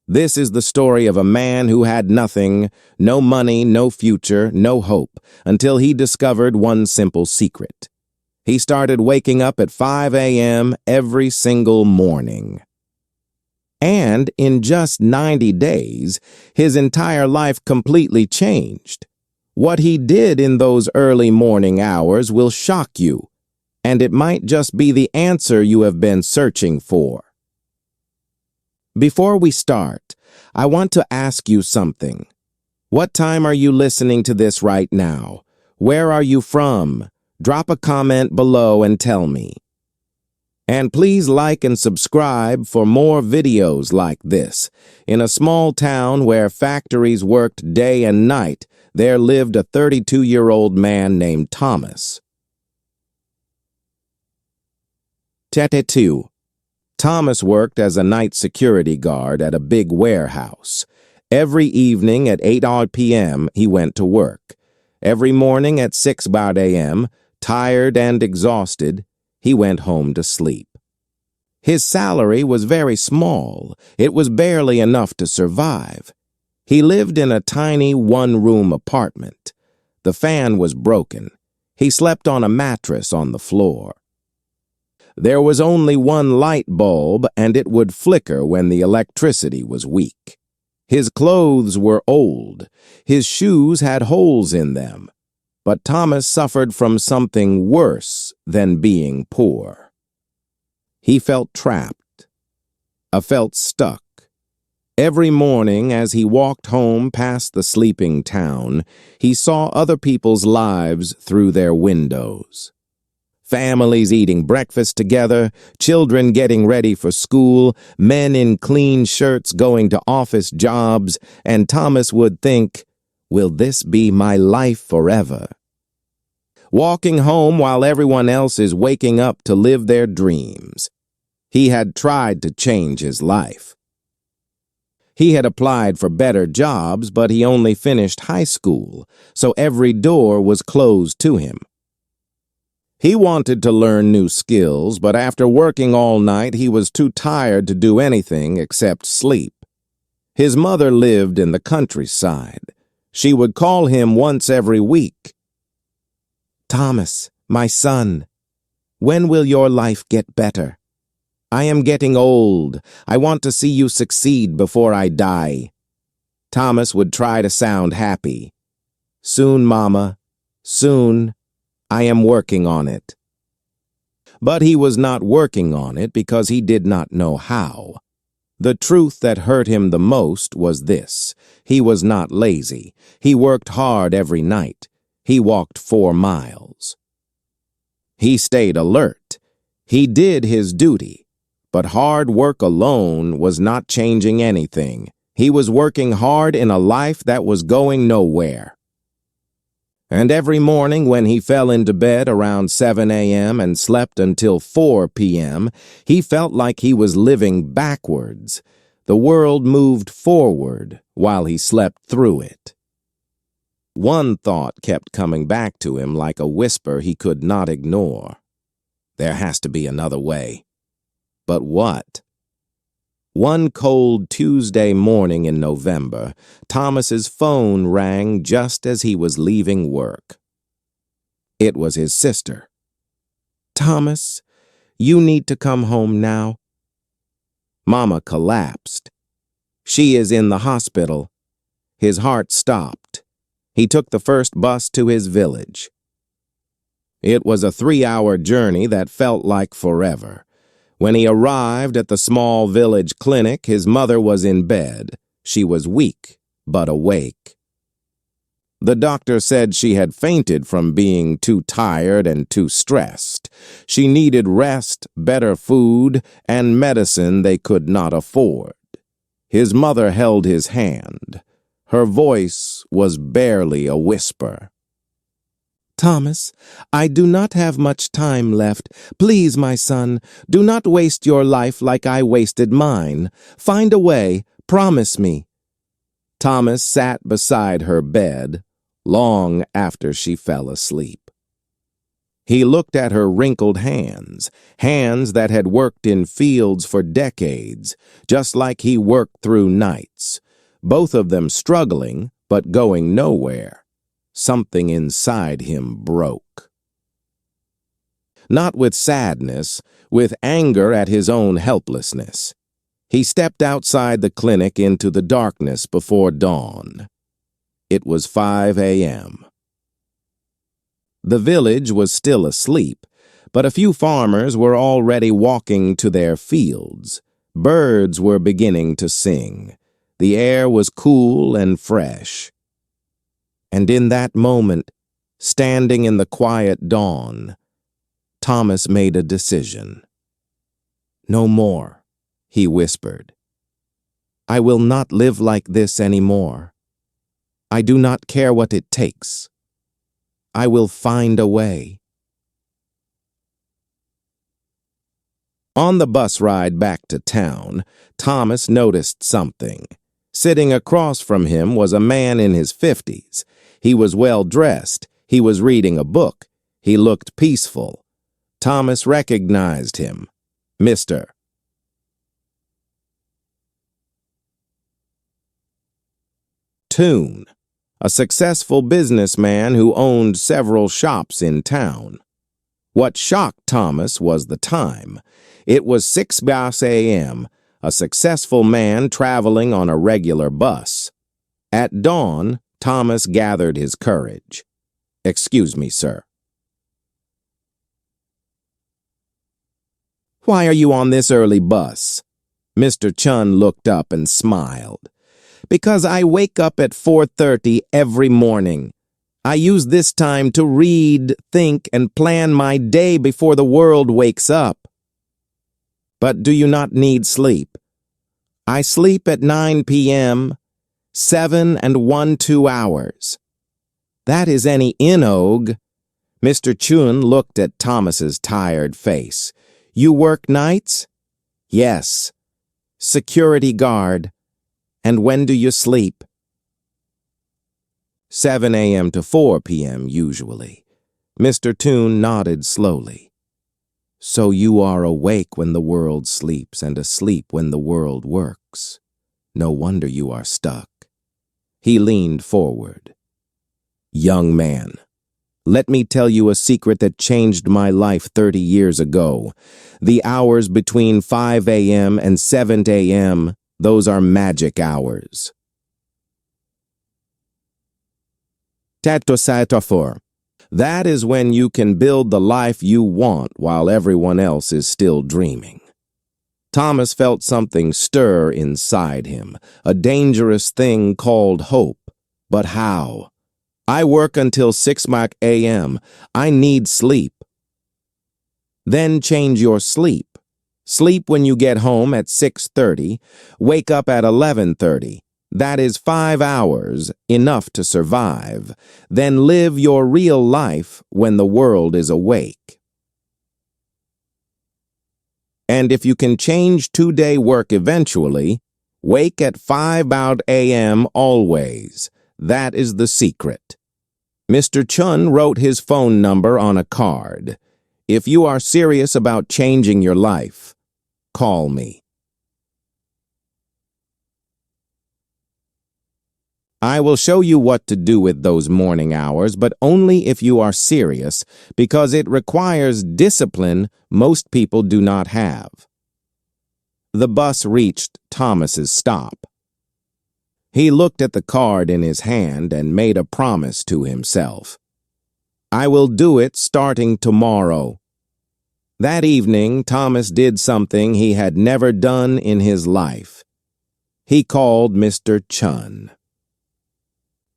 This is the story of a man who had nothing, no money, no future, no hope, until he discovered one simple secret. He started waking up at 5 a.m. every single morning. And in just 90 days, his entire life completely changed. What he did in those early morning hours will shock you, and it might just be the answer you have been searching for. Before we start, I want to ask you something. What time are you listening to this right now? Where are you from? Drop a comment below and tell me. And please like and subscribe for more videos like this. In a small town where factories worked day and night, there lived a 32-year-old man named Thomas. Tete 2. Thomas worked as a night security guard at a big warehouse. Every evening at 8 p.m. he went to work. Every morning at 6 a.m., tired and exhausted, he went home to sleep. His salary was very small. It was barely enough to survive. He lived in a tiny one-room apartment. The fan was broken. He slept on a mattress on the floor. There was only one light bulb, and it would flicker when the electricity was weak. His clothes were old. His shoes had holes in them. But Thomas suffered from something worse than being poor. He felt trapped. Felt stuck. Every morning as he walked home past the sleeping town, he saw other people's lives through their windows. Families eating breakfast together, children getting ready for school, men in clean shirts going to office jobs, and Thomas would think, "Will this be my life forever?" Walking home while everyone else is waking up to live their dreams. He had tried to change his life. He had applied for better jobs, but he only finished high school, so every door was closed to him. He wanted to learn new skills, but after working all night, he was too tired to do anything except sleep. His mother lived in the countryside. She would call him once every week. "Thomas, my son, when will your life get better? I am getting old. I want to see you succeed before I die." Thomas would try to sound happy. "Soon, Mama, soon. I am working on it." But he was not working on it because he did not know how. The truth that hurt him the most was this: he was not lazy. He worked hard every night. He walked 4 miles. He stayed alert. He did his duty. But hard work alone was not changing anything. He was working hard in a life that was going nowhere. And every morning when he fell into bed around 7 a.m. and slept until 4 p.m., he felt like he was living backwards. The world moved forward while he slept through it. One thought kept coming back to him like a whisper he could not ignore. There has to be another way. But what? One cold Tuesday morning in November, Thomas's phone rang just as he was leaving work. It was his sister. "Thomas, you need to come home now." Mama collapsed. "She is in the hospital." His heart stopped. He took the first bus to his village. It was a 3-hour journey that felt like forever. When he arrived at the small village clinic, his mother was in bed. She was weak, but awake. The doctor said she had fainted from being too tired and too stressed. She needed rest, better food, and medicine they could not afford. His mother held his hand. Her voice was barely a whisper. "Thomas, I do not have much time left. Please, my son, do not waste your life like I wasted mine. Find a way. Promise me." Thomas sat beside her bed long after she fell asleep. He looked at her wrinkled hands, hands that had worked in fields for decades, just like he worked through nights, both of them struggling but going nowhere. Something inside him broke. Not with sadness, with anger at his own helplessness. He stepped outside the clinic into the darkness before dawn. It was 5 a.m. The village was still asleep, but a few farmers were already walking to their fields. Birds were beginning to sing. The air was cool and fresh. And in that moment, standing in the quiet dawn, Thomas made a decision. "No more," he whispered. "I will not live like this anymore. I do not care what it takes. I will find a way." On the bus ride back to town, Thomas noticed something. Sitting across from him was a man in his 50s. He was well dressed. He was reading a book. He looked peaceful. Thomas recognized him. "Mr. Toon, a successful businessman who owned several shops in town. What shocked Thomas was the time. It was 6 a.m., a successful man traveling on a regular bus. At dawn, Thomas gathered his courage. "Excuse me, sir." "Why are you on this early bus?" Mr. Chun looked up and smiled. "Because I wake up at 4:30 every morning. I use this time to read, think, and plan my day before the world wakes up." "But do you not need sleep?" "I sleep at 9 p.m., 7 and 1 2 hours. "That is any inog." Mr. Chun looked at Thomas's tired face. "You work nights?" "Yes." "Security guard. And when do you sleep?" 7 a.m. to 4 p.m. usually. Mr. Toon nodded slowly. "So you are awake when the world sleeps and asleep when the world works. No wonder you are stuck." He leaned forward. "Young man, let me tell you a secret that changed my life 30 years ago. The hours between 5 a.m. and 7 a.m., those are magic hours." Tatosatafor. That is when you can build the life you want while everyone else is still dreaming. Thomas felt something stir inside him, a dangerous thing called hope. But how? "I work until 6 a.m. I need sleep." Then change your sleep. Sleep when you get home at 6:30, wake up at 11:30. That is 5 hours, enough to survive. Then live your real life when the world is awake. And if you can change 2-day work eventually, wake at 5 a.m. always. That is the secret. Mr. Chun wrote his phone number on a card. If you are serious about changing your life, call me. I will show you what to do with those morning hours, but only if you are serious, because it requires discipline most people do not have. The bus reached Thomas's stop. He looked at the card in his hand and made a promise to himself. "I will do it starting tomorrow." That evening, Thomas did something he had never done in his life. He called Mr. Chun.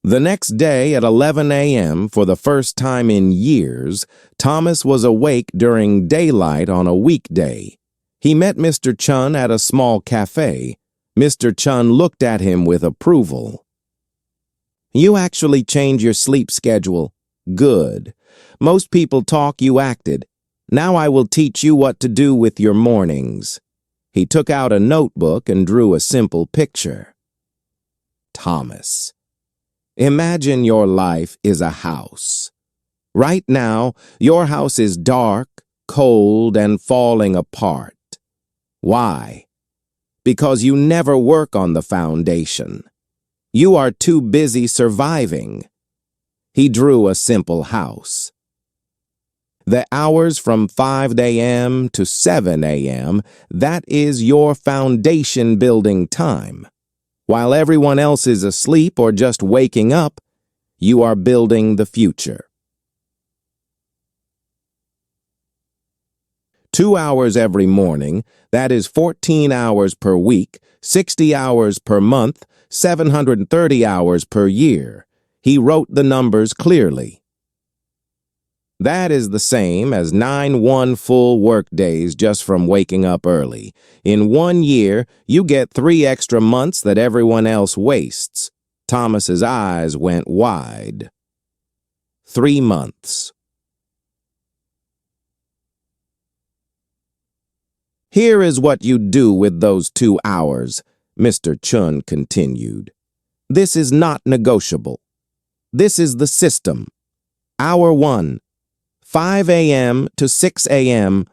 The next day at 11 a.m., for the first time in years, Thomas was awake during daylight on a weekday. He met Mr. Chun at a small cafe. Mr. Chun looked at him with approval. "You actually changed your sleep schedule. Good. Most people talk, you acted. Now I will teach you what to do with your mornings." He took out a notebook and drew a simple picture. Thomas. Imagine your life is a house. Right now, your house is dark, cold, and falling apart. Why? Because you never work on the foundation. You are too busy surviving. He drew a simple house. The hours from 5 a.m. to 7 a.m., that is your foundation building time. While everyone else is asleep or just waking up, you are building the future. 2 hours every morning, that is 14 hours per week, 60 hours per month, 730 hours per year. He wrote the numbers clearly. That is the same as 9 full work days just from waking up early. In 1 year, you get 3 extra months that everyone else wastes. Thomas's eyes went wide. 3 months. Here is what you do with those 2 hours, Mr. Chun continued. This is not negotiable. This is the system. Hour 1. 5 a.m. to 6 a.m.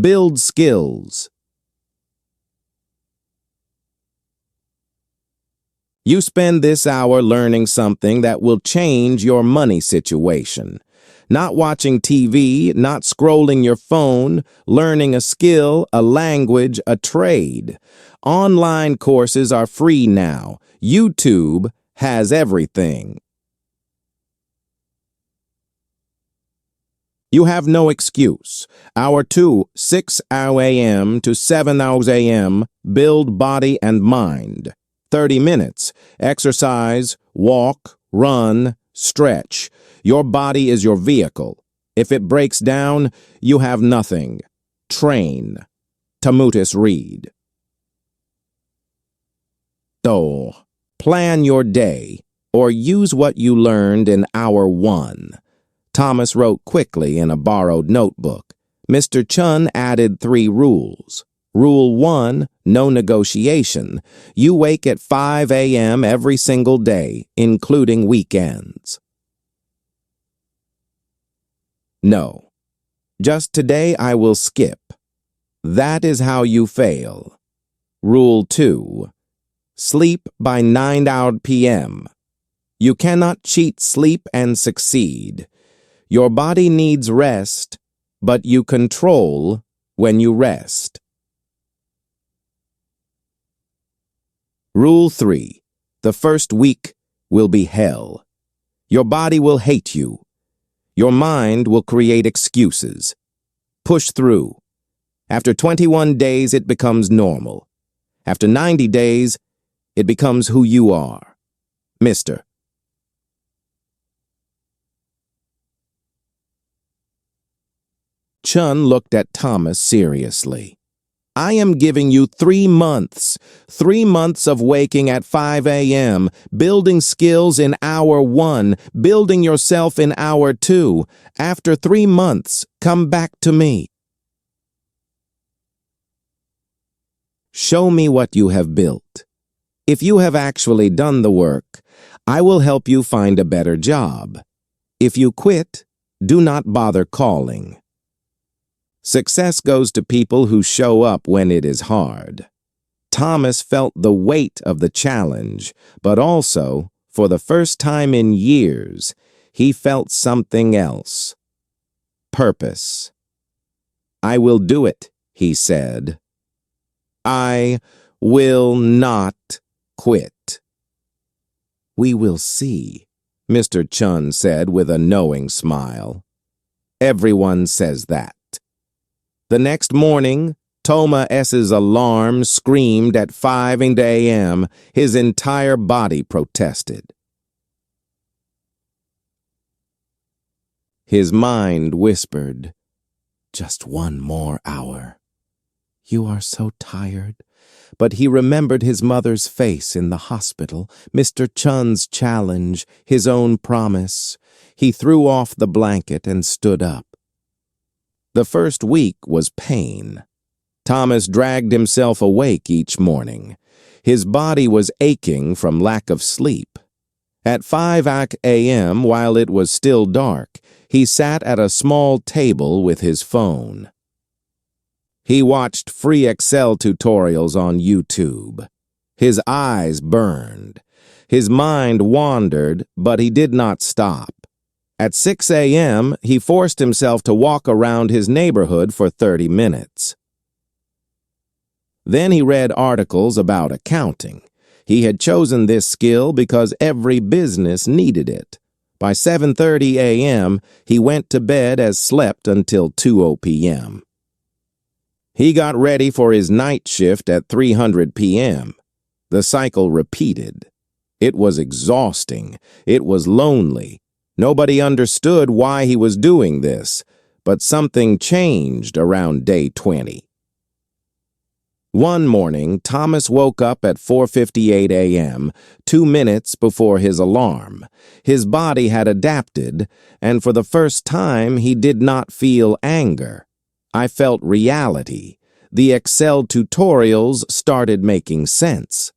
Build skills. You spend this hour learning something that will change your money situation. Not watching TV, not scrolling your phone, learning a skill, a language, a trade. Online courses are free now. YouTube has everything. You have no excuse. Hour 2, 6 a.m. to 7 a.m. Build body and mind. 30 minutes. Exercise, walk, run, stretch. Your body is your vehicle. If it breaks down, you have nothing. Train. Tamutis Reed. Plan your day, or use what you learned in hour 1. Thomas wrote quickly in a borrowed notebook. Mr. Chun added 3 rules. Rule 1, no negotiation. You wake at 5 a.m. every single day, including weekends. No. Just today I will skip. That is how you fail. Rule 2. Sleep by 9 p.m. You cannot cheat sleep and succeed. Your body needs rest, but you control when you rest. Rule 3. The first week will be hell. Your body will hate you. Your mind will create excuses. Push through. After 21 days, it becomes normal. After 90 days, it becomes who you are. Mr. Chun looked at Thomas seriously. I am giving you 3 months. 3 months of waking at 5 a.m., building skills in hour 1, building yourself in hour 2. After 3 months, come back to me. Show me what you have built. If you have actually done the work, I will help you find a better job. If you quit, do not bother calling. Success goes to people who show up when it is hard. Thomas felt the weight of the challenge, but also, for the first time in years, he felt something else. Purpose. I will do it, he said. I will not quit. We will see, Mr. Chun said with a knowing smile. Everyone says that. The next morning, Thomas S.'s alarm screamed at 5 a.m. His entire body protested. His mind whispered, just 1 more hour. You are so tired. But he remembered his mother's face in the hospital, Mr. Chun's challenge, his own promise. He threw off the blanket and stood up. The first week was pain. Thomas dragged himself awake each morning. His body was aching from lack of sleep. At 5 a.m., while it was still dark, he sat at a small table with his phone. He watched free Excel tutorials on YouTube. His eyes burned. His mind wandered, but he did not stop. At 6 a.m., he forced himself to walk around his neighborhood for 30 minutes. Then he read articles about accounting. He had chosen this skill because every business needed it. By 7:30 a.m., he went to bed as slept until 2 p.m. He got ready for his night shift at 3:00 p.m. The cycle repeated. It was exhausting. It was lonely. Nobody understood why he was doing this, but something changed around day 20. One morning, Thomas woke up at 4:58 a.m., 2 minutes before his alarm. His body had adapted, and for the first time, he did not feel anger. I felt reality. The Excel tutorials started making sense.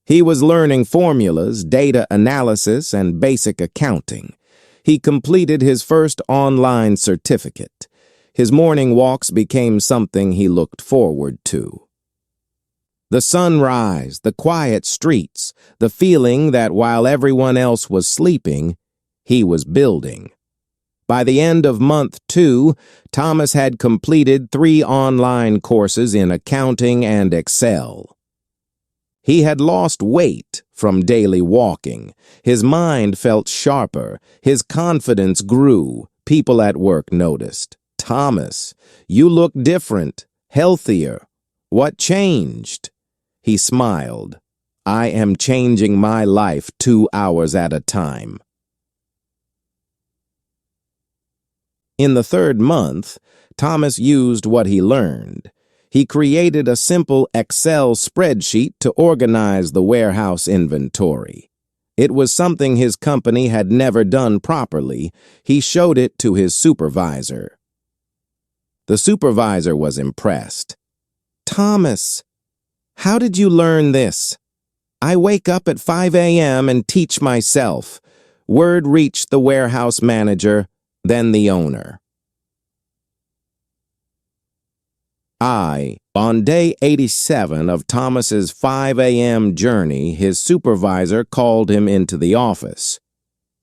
He was learning formulas, data analysis, and basic accounting. He completed his first online certificate. His morning walks became something he looked forward to. The sunrise, the quiet streets, the feeling that while everyone else was sleeping, he was building. By the end of month 2, Thomas had completed 3 online courses in accounting and Excel. He had lost weight from daily walking. His mind felt sharper. His confidence grew. People at work noticed. "Thomas, you look different, healthier. What changed?" He smiled. "I am changing my life 2 hours at a time." In the 3rd month, Thomas used what he learned. He created a simple Excel spreadsheet to organize the warehouse inventory. It was something his company had never done properly. He showed it to his supervisor. The supervisor was impressed. "Thomas, how did you learn this?" "I wake up at 5 a.m. and teach myself." Word reached the warehouse manager, then the owner. On day 87 of Thomas's 5 a.m. journey, his supervisor called him into the office.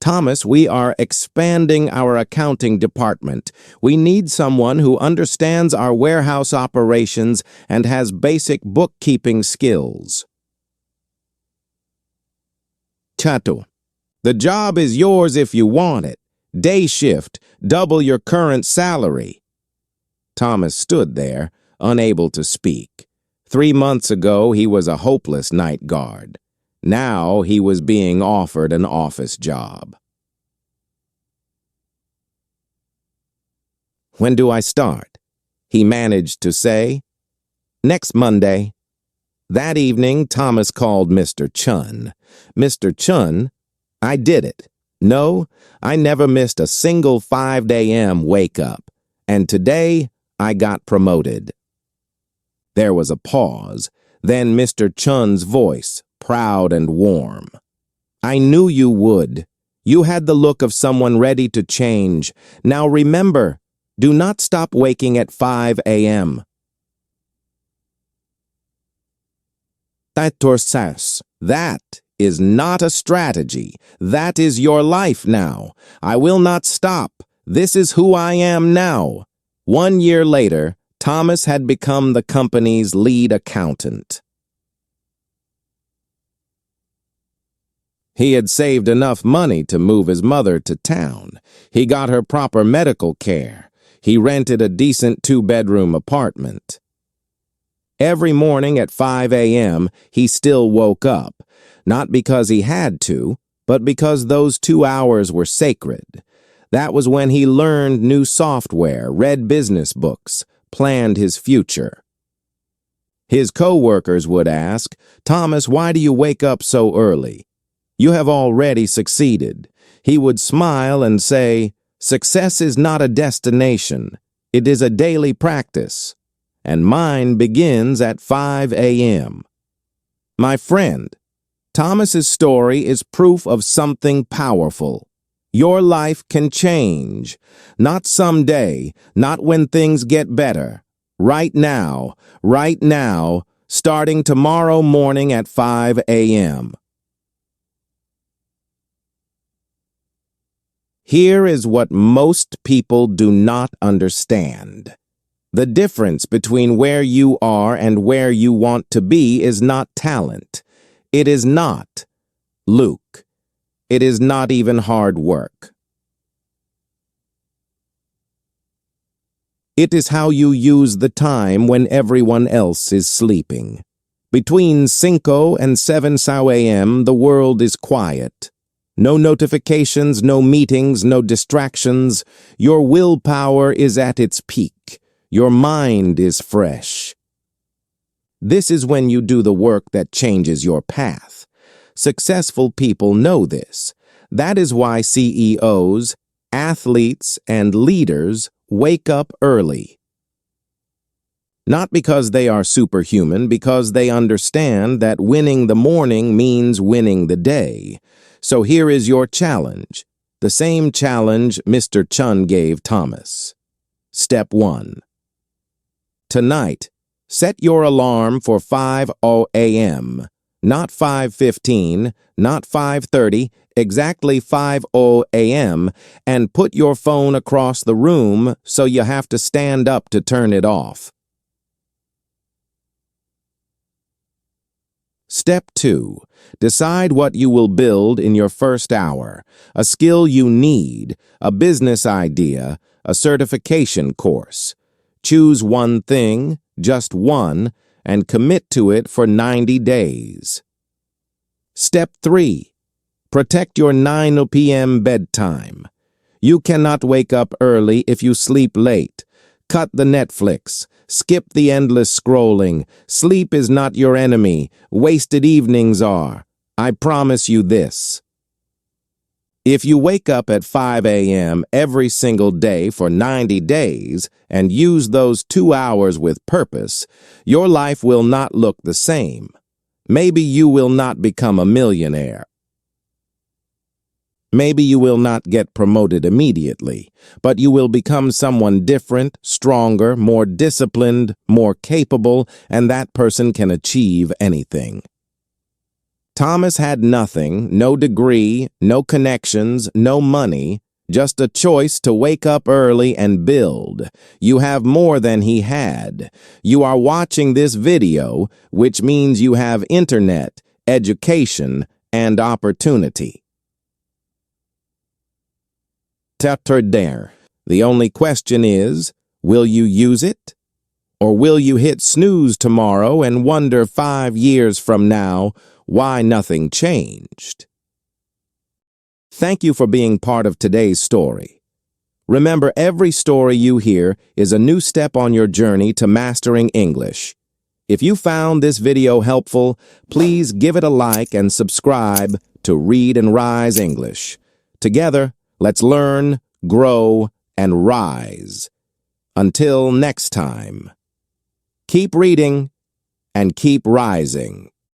"Thomas, we are expanding our accounting department. We need someone who understands our warehouse operations and has basic bookkeeping skills." "Chato, the job is yours if you want it. Day shift, double your current salary." Thomas stood there, unable to speak. 3 months ago, he was a hopeless night guard. Now he was being offered an office job. "When do I start?" he managed to say. "Next Monday." That evening, Thomas called Mr. Chun. "Mr. Chun, I did it. No, I never missed a single 5 a.m. wake-up. And today, I got promoted." There was a pause, then Mr. Chun's voice, proud and warm. "I knew you would. You had the look of someone ready to change. Now remember, do not stop waking at 5 a.m. That is not a strategy. That is your life now. I will not stop. This is who I am now." 1 year later, Thomas had become the company's lead accountant. He had saved enough money to move his mother to town. He got her proper medical care. He rented a decent 2-bedroom apartment. Every morning at 5 a.m., he still woke up, not because he had to, but because those 2 hours were sacred. That was when he learned new software, read business books, planned his future. His co-workers would ask, "Thomas, why do you wake up so early? You have already succeeded." He would smile and say, "Success is not a destination. It is a daily practice. And mine begins at 5 a.m. My friend, Thomas's story is proof of something powerful. Your life can change. Not someday, not when things get better. Right now, starting tomorrow morning at 5 a.m. Here is what most people do not understand. The difference between where you are and where you want to be is not talent. It is not Luke. It is not even hard work. It is how you use the time when everyone else is sleeping. Between 5 and 7 a.m., the world is quiet. No notifications, no meetings, no distractions. Your willpower is at its peak. Your mind is fresh. This is when you do the work that changes your path. Successful people know this. That is why CEOs, athletes, and leaders wake up early. Not because they are superhuman, because they understand that winning the morning means winning the day. So here is your challenge, the same challenge Mr. Chun gave Thomas. Step 1. Tonight, set your alarm for 5 a.m., not 5:15, not 5:30, exactly 5 a.m., and put your phone across the room so you have to stand up to turn it off. Step 2. Decide what you will build in your first hour, a skill you need, a business idea, a certification course. Choose one thing, just one, and commit to it for 90 days. Step 3. Protect your 9 p.m. bedtime. You cannot wake up early if you sleep late. Cut the Netflix. Skip the endless scrolling. Sleep is not your enemy. Wasted evenings are. I promise you this. If you wake up at 5 a.m. every single day for 90 days and use those 2 hours with purpose, your life will not look the same. Maybe you will not become a millionaire. Maybe you will not get promoted immediately, but you will become someone different, stronger, more disciplined, more capable, and that person can achieve anything. Thomas had nothing, no degree, no connections, no money, just a choice to wake up early and build. You have more than he had. You are watching this video, which means you have internet, education, and opportunity. T'attardere. The only question is, will you use it? Or will you hit snooze tomorrow and wonder 5 years from now why nothing changed? Thank you for being part of today's story. Remember, every story you hear is a new step on your journey to mastering English. If you found this video helpful, please give it a like and subscribe to Read and Rise English. Together, let's learn, grow, and rise. Until next time, keep reading and keep rising.